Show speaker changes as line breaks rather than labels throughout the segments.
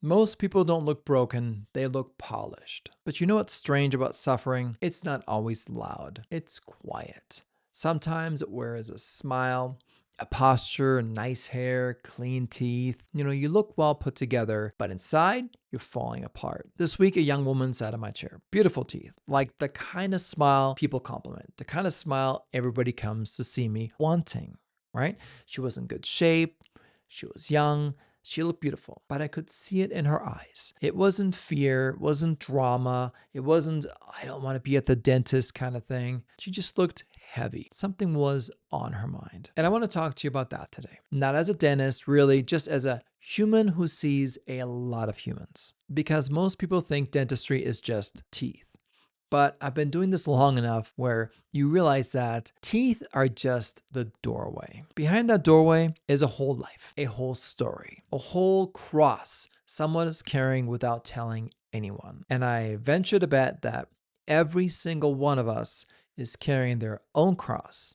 Most people don't look broken, they look polished. But you know what's strange about suffering? It's not always loud, it's quiet. Sometimes it wears a smile, a posture, nice hair, clean teeth. You look well put together, but inside, you're falling apart. This week, a young woman sat in my chair. Beautiful teeth, like the kind of smile people compliment, the kind of smile everybody comes to see me wanting, right? She was in good shape, she was young, she looked beautiful, but I could see it in her eyes. It wasn't fear, it wasn't drama, it wasn't, I don't want to be at the dentist kind of thing. She just looked heavy. Something was on her mind. And I want to talk to you about that today. Not as a dentist, really, just as a human who sees a lot of humans. Because most people think dentistry is just teeth. But I've been doing this long enough where you realize that teeth are just the doorway. Behind that doorway is a whole life, a whole story, a whole cross someone is carrying without telling anyone. And I venture to bet that every single one of us is carrying their own cross,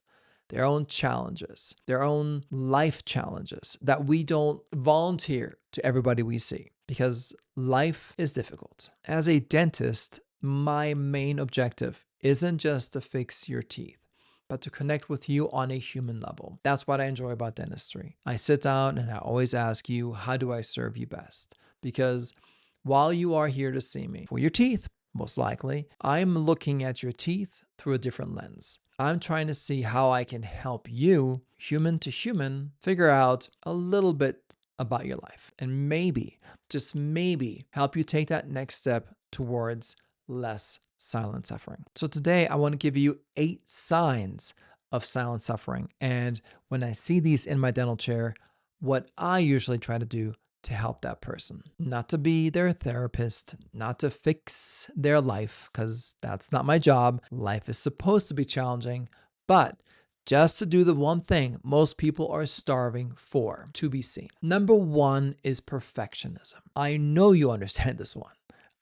their own challenges, their own life challenges that we don't volunteer to everybody we see because life is difficult. As a dentist, my main objective isn't just to fix your teeth, but to connect with you on a human level. That's what I enjoy about dentistry. I sit down and I always ask you, how do I serve you best? Because while you are here to see me for your teeth, most likely, I'm looking at your teeth through a different lens. I'm trying to see how I can help you, human to human, figure out a little bit about your life and maybe, just maybe, help you take that next step towards less silent suffering. So today I want to give you 8 signs of silent suffering. And when I see these in my dental chair, what I usually try to do to help that person. Not to be their therapist, not to fix their life, because that's not my job. Life is supposed to be challenging, but just to do the one thing most people are starving for, to be seen. Number 1 is perfectionism. I know you understand this one.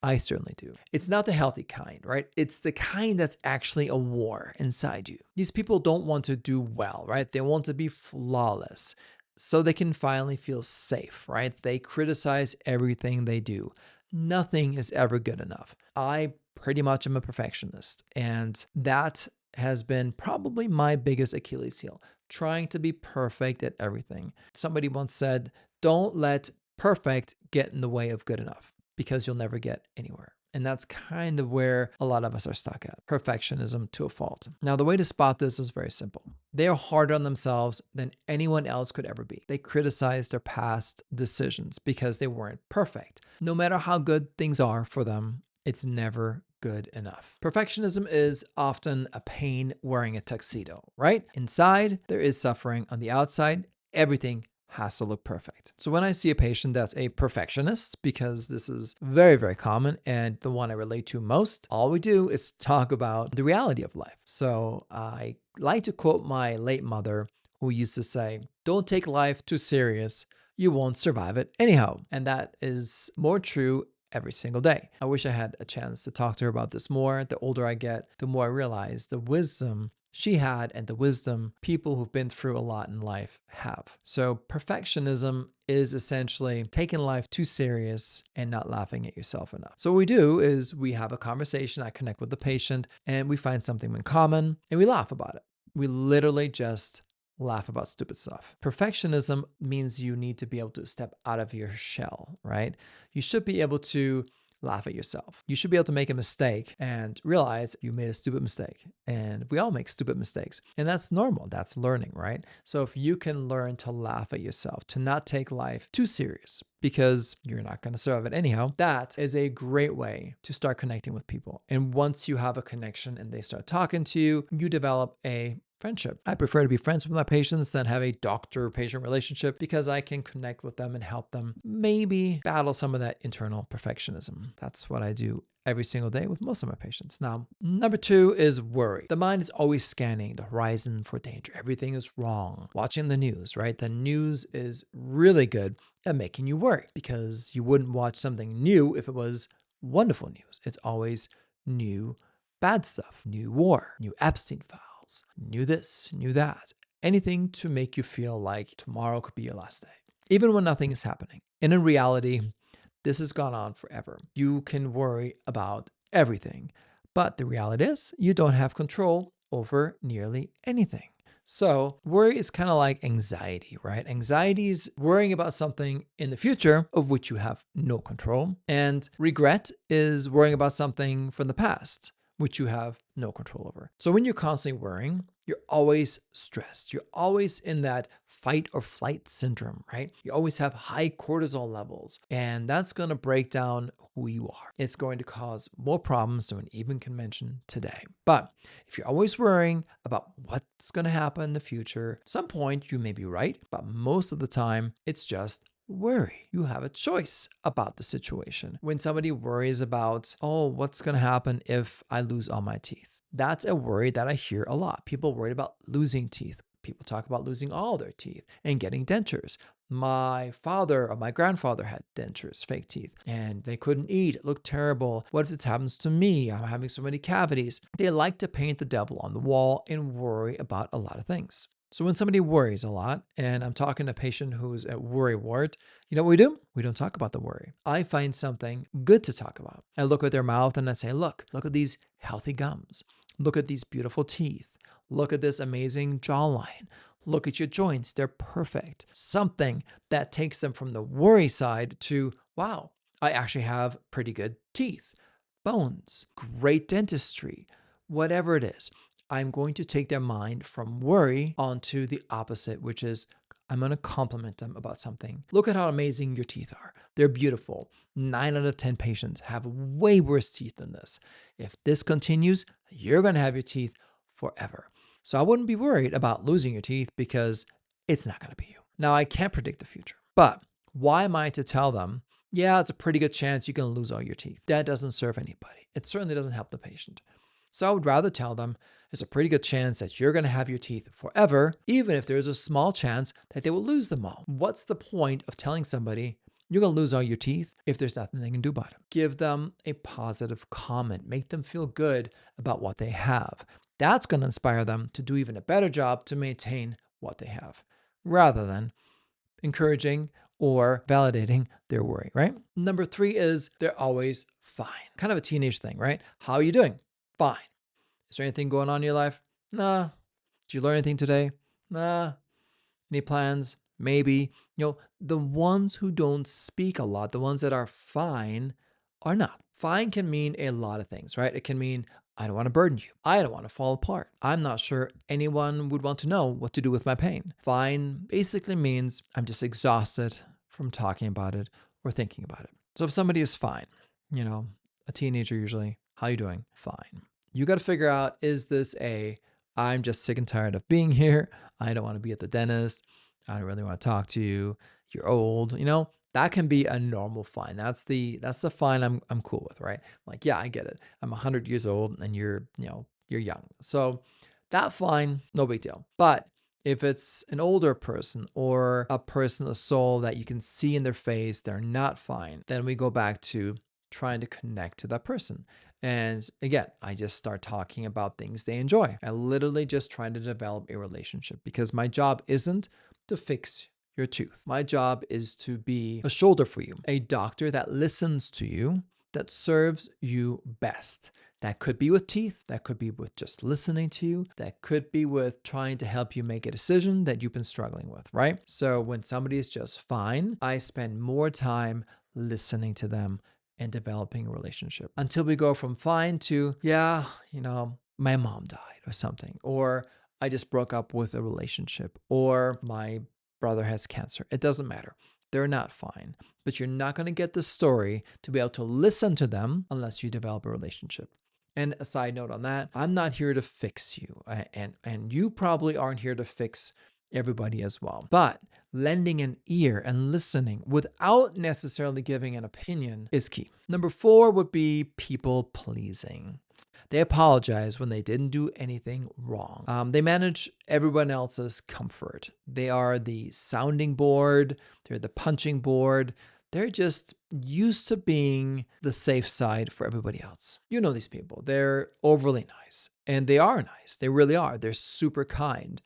I certainly do. It's not the healthy kind, right? It's the kind that's actually a war inside you. These people don't want to do well, right? They want to be flawless so they can finally feel safe, right? They criticize everything they do. Nothing is ever good enough. I pretty much am a perfectionist, and that has been probably my biggest Achilles heel, trying to be perfect at everything. Somebody once said, don't let perfect get in the way of good enough, because you'll never get anywhere. And that's kind of where a lot of us are stuck at. Perfectionism to a fault. Now, the way to spot this is very simple. They are harder on themselves than anyone else could ever be. They criticize their past decisions because they weren't perfect. No matter how good things are for them, it's never good enough. Perfectionism is often a pain wearing a tuxedo, right? Inside, there is suffering. On the outside, everything has to look perfect. So when I see a patient that's a perfectionist, because this is very, very common and the one I relate to most, all we do is talk about the reality of life. So I like to quote my late mother, who used to say, don't take life too serious. You won't survive it anyhow. And that is more true every single day. I wish I had a chance to talk to her about this more. The older I get, the more I realize the wisdom she had and the wisdom people who've been through a lot in life have. So perfectionism is essentially taking life too serious and not laughing at yourself enough. So what we do is we have a conversation, I connect with the patient, and we find something in common and we laugh about it. We literally just laugh about stupid stuff. Perfectionism means you need to be able to step out of your shell, right? You should be able to laugh at yourself. You should be able to make a mistake and realize you made a stupid mistake. And we all make stupid mistakes. And that's normal. That's learning, right? So if you can learn to laugh at yourself, to not take life too serious, because you're not going to survive it anyhow, that is a great way to start connecting with people. And once you have a connection and they start talking to you, you develop a friendship. I prefer to be friends with my patients than have a doctor-patient relationship because I can connect with them and help them maybe battle some of that internal perfectionism. That's what I do every single day with most of my patients. Now, number 2 is worry. The mind is always scanning the horizon for danger. Everything is wrong. Watching the news, right? The news is really good at making you worry because you wouldn't watch something new if it was wonderful news. It's always new bad stuff, new war, new Epstein files. Knew this, knew that. Anything to make you feel like tomorrow could be your last day, even when nothing is happening. And in reality, This has gone on forever. You can worry about everything, but the reality is you don't have control over nearly anything. So, worry is kind of like anxiety, right? Anxiety is worrying about something in the future of which you have no control. And regret is worrying about something from the past, which you have no control over. So, when you're constantly worrying, you're always stressed. You're always in that fight or flight syndrome, right? You always have high cortisol levels, and that's going to break down who you are. It's going to cause more problems than we even can mention today. But if you're always worrying about what's going to happen in the future, at some point you may be right, but most of the time it's just worry. You have a choice about the situation. When somebody worries about, oh, what's going to happen if I lose all my teeth? That's a worry that I hear a lot. People worried about losing teeth. People talk about losing all their teeth and getting dentures. My father or my grandfather had dentures, fake teeth, and they couldn't eat. It looked terrible. What if this happens to me? I'm having so many cavities. They like to paint the devil on the wall and worry about a lot of things. So when somebody worries a lot, and I'm talking to a patient who's at worry ward, you know what we do? We don't talk about the worry. I find something good to talk about. I look at their mouth and I say, look at these healthy gums. Look at these beautiful teeth. Look at this amazing jawline. Look at your joints. They're perfect. Something that takes them from the worry side to, wow, I actually have pretty good teeth, bones, great dentistry, whatever it is. I'm going to take their mind from worry onto the opposite, which is I'm going to compliment them about something. Look at how amazing your teeth are. They're beautiful. 9 out of 10 patients have way worse teeth than this. If this continues, you're going to have your teeth forever. So I wouldn't be worried about losing your teeth because it's not going to be you. Now, I can't predict the future, but why am I to tell them, yeah, it's a pretty good chance you're going to lose all your teeth? That doesn't serve anybody. It certainly doesn't help the patient. So I would rather tell them there's a pretty good chance that you're going to have your teeth forever, even if there's a small chance that they will lose them all. What's the point of telling somebody you're going to lose all your teeth if there's nothing they can do about it? Give them a positive comment. Make them feel good about what they have. That's going to inspire them to do even a better job to maintain what they have, rather than encouraging or validating their worry, right? Number 3 is they're always fine. Kind of a teenage thing, right? How are you doing? Fine. Is there anything going on in your life? Nah. Did you learn anything today? Nah. Any plans? Maybe. The ones who don't speak a lot, the ones that are fine, are not. Fine can mean a lot of things, right? It can mean, I don't want to burden you. I don't want to fall apart. I'm not sure anyone would want to know what to do with my pain. Fine basically means I'm just exhausted from talking about it or thinking about it. So if somebody is fine, a teenager usually, how you doing? Fine. You got to figure out, is this I'm just sick and tired of being here. I don't want to be at the dentist. I don't really want to talk to you. You're old. That can be a normal fine. That's the fine I'm cool with, right? Like, yeah, I get it. I'm 100 years old and you're young. So that fine, no big deal. But if it's an older person or a person, a soul that you can see in their face, they're not fine, then we go back to trying to connect to that person. And again, I just start talking about things they enjoy. I literally just try to develop a relationship because my job isn't to fix your tooth. My job is to be a shoulder for you, a doctor that listens to you, that serves you best. That could be with teeth, that could be with just listening to you, that could be with trying to help you make a decision that you've been struggling with, right? So when somebody is just fine, I spend more time listening to them and developing a relationship until we go from fine to, yeah, my mom died or something, or I just broke up with a relationship, or my brother has cancer. It doesn't matter. They're not fine, but you're not going to get the story to be able to listen to them unless you develop a relationship. And a side note on that, I'm not here to fix you, and you probably aren't here to fix everybody as well. But lending an ear and listening without necessarily giving an opinion is key. Number 4 would be people pleasing. They apologize when they didn't do anything wrong. They manage everyone else's comfort. They are the sounding board. They're the punching board. They're just used to being the safe side for everybody else. You know these people. They're overly nice. And they are nice. They really are. They're super kind.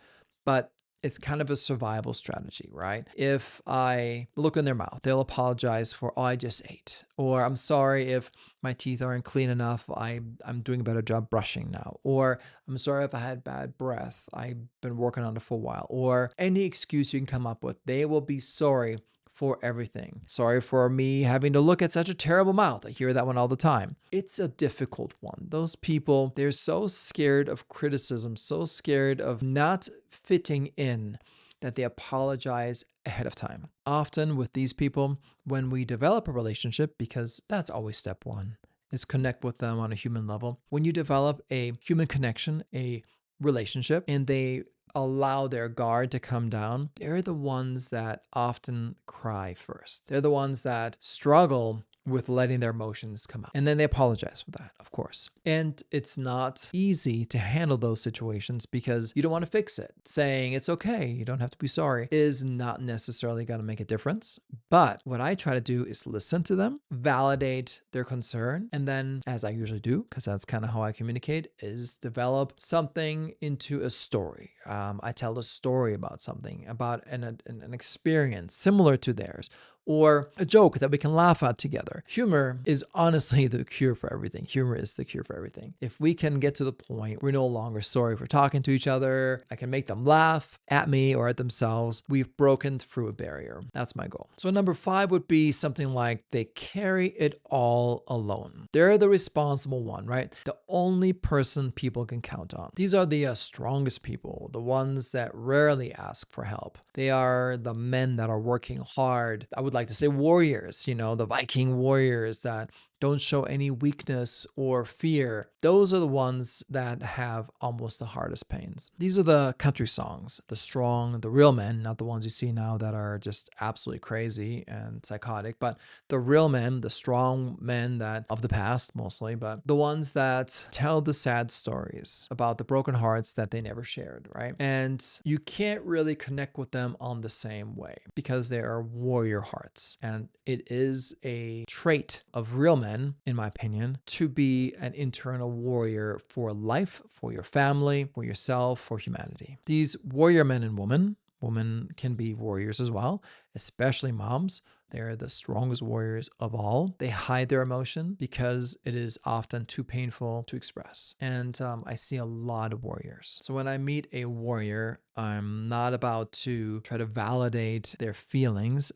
But it's kind of a survival strategy, right? If I look in their mouth, they'll apologize for, oh, I just ate. Or I'm sorry if my teeth aren't clean enough. I'm doing a better job brushing now. Or I'm sorry if I had bad breath. I've been working on it for a while. Or any excuse you can come up with, they will be sorry for everything. Sorry for me having to look at such a terrible mouth. I hear that one all the time. It's a difficult one. Those people, they're so scared of criticism, so scared of not fitting in that they apologize ahead of time. Often with these people, when we develop a relationship, because that's always step one, is connect with them on a human level. When you develop a human connection, a relationship, and they allow their guard to come down, they're the ones that often cry first. They're the ones that struggle with letting their emotions come out. And then they apologize for that, of course. And it's not easy to handle those situations because you don't want to fix it. Saying it's okay, you don't have to be sorry, is not necessarily going to make a difference. But what I try to do is listen to them, validate their concern, and then, as I usually do, because that's kind of how I communicate, is develop something into a story. I tell a story about something, about an experience similar to theirs, or a joke that we can laugh at together. Humor is honestly the cure for everything. Humor is the cure for everything. If we can get to the point we're no longer sorry for talking to each other, I can make them laugh at me or at themselves, we've broken through a barrier. That's my goal. So number 5 would be something like they carry it all alone. They're the responsible one, right? The only person people can count on. These are the strongest people, the ones that rarely ask for help. They are the men that are working hard. I would like to say warriors, the Viking warriors that don't show any weakness or fear. Those are the ones that have almost the hardest pains. These are the country songs, the strong, the real men, not the ones you see now that are just absolutely crazy and psychotic, but the real men, the strong men that of the past mostly, but the ones that tell the sad stories about the broken hearts that they never shared, right? And you can't really connect with them on the same way because they are warrior hearts. And it is a trait of real men, in my opinion, to be an internal warrior for life, for your family, for yourself, for humanity. These warrior men and women can be warriors as well, especially moms. They're the strongest warriors of all. They hide their emotion because it is often too painful to express. And I see a lot of warriors. So when I meet a warrior, I'm not about to try to validate their feelings.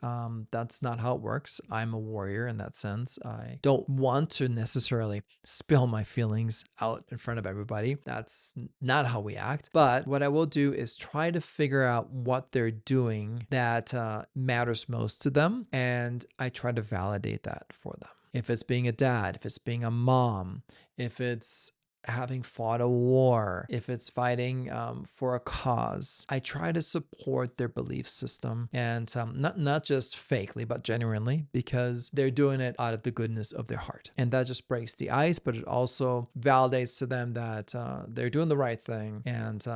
That's not how it works. I'm a warrior in that sense. I don't want to necessarily spill my feelings out in front of everybody. That's not how we act. But what I will do is try to figure out what they're doing that matters most to them. And I try to validate that for them. If it's being a dad, if it's being a mom, if it's having fought a war, if it's fighting for a cause, I try to support their belief system, and not just fakely, but genuinely, because they're doing it out of the goodness of their heart. And that just breaks the ice, but it also validates to them that they're doing the right thing, and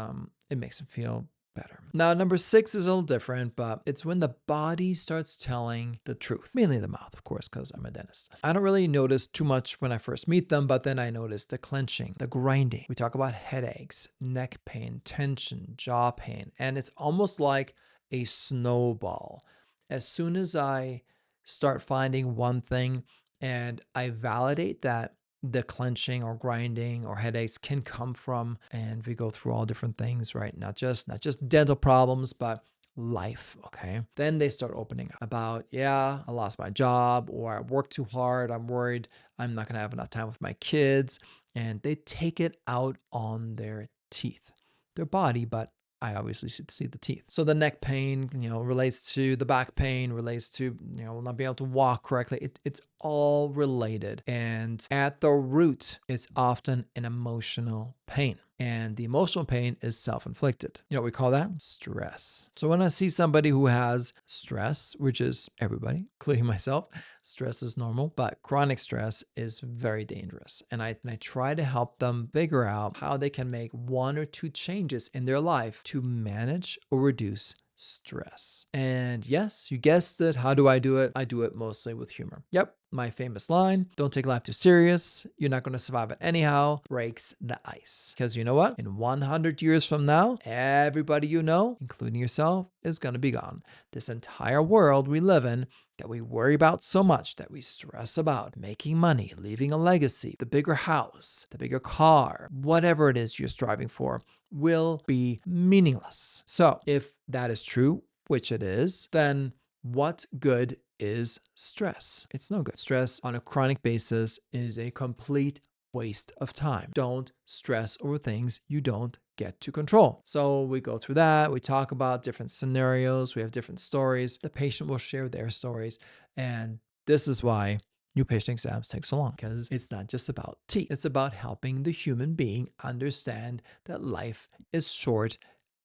it makes them feel better. Now, number 6 is a little different, but it's when the body starts telling the truth. Mainly the mouth, of course, because I'm a dentist. I don't really notice too much when I first meet them, but then I notice the clenching, the grinding. We talk about headaches, neck pain, tension, jaw pain, and it's almost like a snowball. As soon as I start finding one thing and I validate that the clenching or grinding or headaches can come from, and we go through all different things, right? Not just dental problems, but life, okay? Then they start opening up about, yeah, I lost my job, or I worked too hard. I'm worried I'm not going to have enough time with my kids. And they take it out on their teeth, their body, but I obviously see the teeth. So the neck pain, relates to the back pain, relates to, not being able to walk correctly. It's all related. And at the root is often an emotional pain. And the emotional pain is self-inflicted. You know what we call that? Stress. So when I see somebody who has stress, which is everybody, including myself, stress is normal, but chronic stress is very dangerous. And I try to help them figure out how they can make 1 or 2 changes in their life to manage or reduce stress. And yes, you guessed it. How do I do it? I do it mostly with humor. Yep, my famous line, don't take life too serious. You're not going to survive it anyhow, breaks the ice. Because you know what? In 100 years from now, everybody you know, including yourself, is going to be gone. This entire world we live in that we worry about so much, that we stress about, making money, leaving a legacy, the bigger house, the bigger car, whatever it is you're striving for, will be meaningless. So if that is true, which it is, then what good is stress? It's no good. Stress on a chronic basis is a complete waste of time. Don't stress over things you don't get to control. So we go through that. We talk about different scenarios. We have different stories. The patient will share their stories. And this is why new patient exams take so long, because it's not just about teeth. It's about helping the human being understand that life is short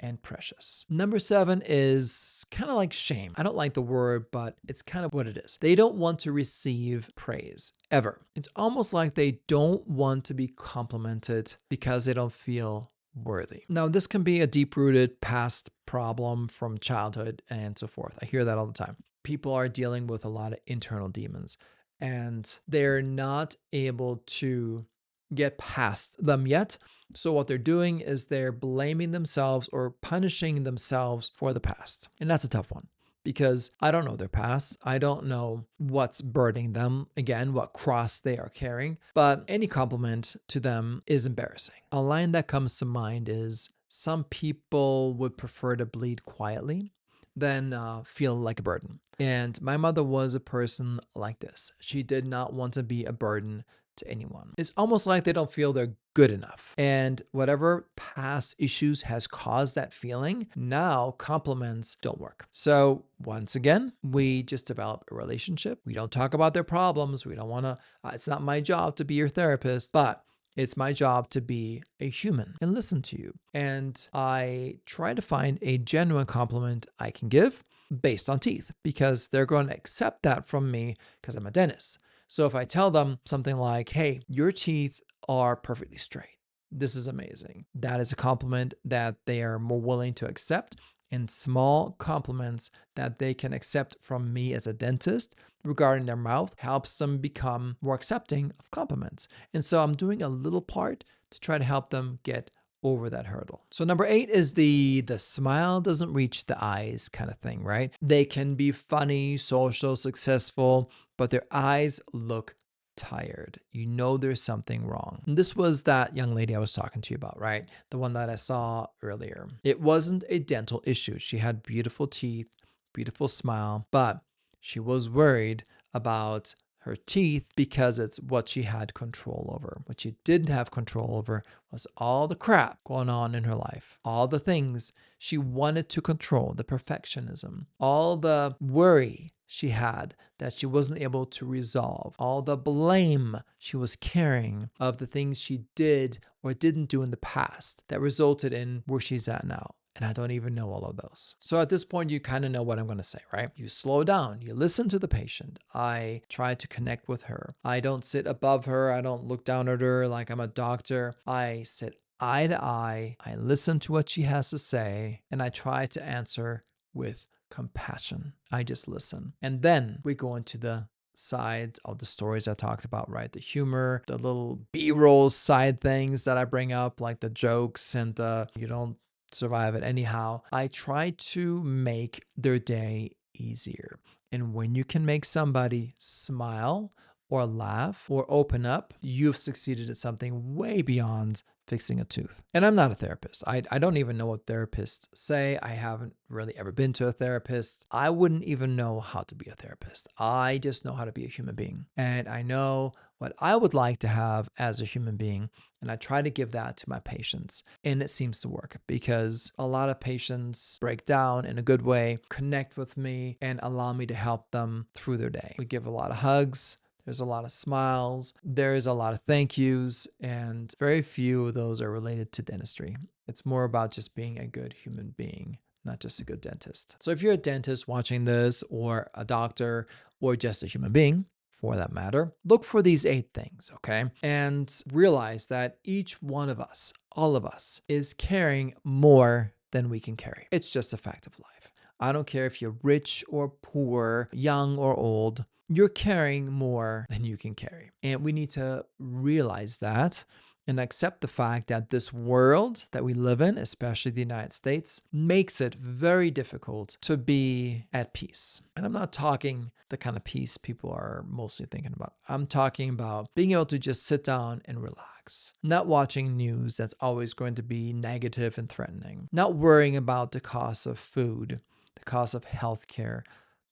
and precious. Number 7 is kind of like shame. I don't like the word, but it's kind of what it is. They don't want to receive praise ever. It's almost like they don't want to be complimented because they don't feel worthy. Now, this can be a deep-rooted past problem from childhood and so forth. I hear that all the time. People are dealing with a lot of internal demons, and they're not able to get past them yet. So what they're doing is they're blaming themselves or punishing themselves for the past. And that's a tough one, because I don't know their past. I don't know what's burdening them, again, what cross they are carrying, but any compliment to them is embarrassing. A line that comes to mind is, some people would prefer to bleed quietly than feel like a burden. And my mother was a person like this. She did not want to be a burden to anyone. It's almost like they don't feel they're good enough. And whatever past issues has caused that feeling, now compliments don't work. So once again, we just develop a relationship. We don't talk about their problems. We don't want to, it's not my job to be your therapist, but it's my job to be a human and listen to you. And I try to find a genuine compliment I can give based on teeth, because they're going to accept that from me because I'm a dentist. So if I tell them something like, hey, your teeth are perfectly straight, this is amazing, that is a compliment that they are more willing to accept. And small compliments that they can accept from me as a dentist regarding their mouth helps them become more accepting of compliments. And so I'm doing a little part to try to help them get over that hurdle. So number 8 is the smile doesn't reach the eyes kind of thing, right? They can be funny, social, successful, but their eyes look tired. You know there's something wrong. And this was that young lady I was talking to you about, right? The one that I saw earlier. It wasn't a dental issue. She had beautiful teeth, beautiful smile, but she was worried about her teeth because it's what she had control over. What she didn't have control over was all the crap going on in her life, all the things she wanted to control, the perfectionism, all the worry she had that she wasn't able to resolve, all the blame she was carrying of the things she did or didn't do in the past that resulted in where she's at now. And I don't even know all of those. So at this point, you kind of know what I'm going to say, right? You slow down, you listen to the patient. I try to connect with her. I don't sit above her. I don't look down at her like I'm a doctor. I sit eye to eye. I listen to what she has to say, and I try to answer with compassion. I just listen. And then we go into the sides of the stories I talked about, right? The humor, the little B-roll side things that I bring up, like the jokes and the you don't survive it anyhow. I try to make their day easier. And when you can make somebody smile or laugh or open up, you've succeeded at something way beyond fixing a tooth. And I'm not a therapist. I don't even know what therapists say. I haven't really ever been to a therapist. I wouldn't even know how to be a therapist. I just know how to be a human being. And I know what I would like to have as a human being. And I try to give that to my patients. And it seems to work, because a lot of patients break down in a good way, connect with me, and allow me to help them through their day. We give a lot of hugs. There's a lot of smiles. There's a lot of thank yous, and very few of those are related to dentistry. It's more about just being a good human being, not just a good dentist. So if you're a dentist watching this, or a doctor, or just a human being, for that matter, look for these 8 things, okay? And realize that each one of us, all of us, is carrying more than we can carry. It's just a fact of life. I don't care if you're rich or poor, young or old, you're carrying more than you can carry. And we need to realize that and accept the fact that this world that we live in, especially the United States, makes it very difficult to be at peace. And I'm not talking the kind of peace people are mostly thinking about. I'm talking about being able to just sit down and relax, not watching news that's always going to be negative and threatening, not worrying about the cost of food, the cost of healthcare,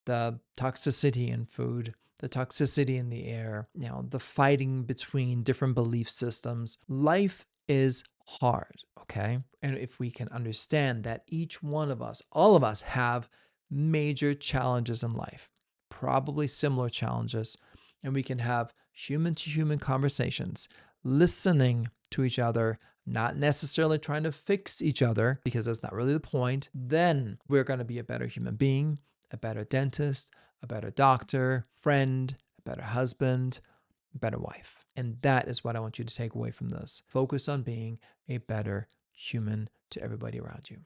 the toxicity in food, the toxicity in the air, the fighting between different belief systems. Life is hard, okay? And if we can understand that each one of us, all of us have major challenges in life, probably similar challenges, and we can have human to human conversations, listening to each other, not necessarily trying to fix each other, because that's not really the point, then we're going to be a better human being, a better dentist, a better doctor, friend, a better husband, a better wife. And that is what I want you to take away from this. Focus on being a better human to everybody around you.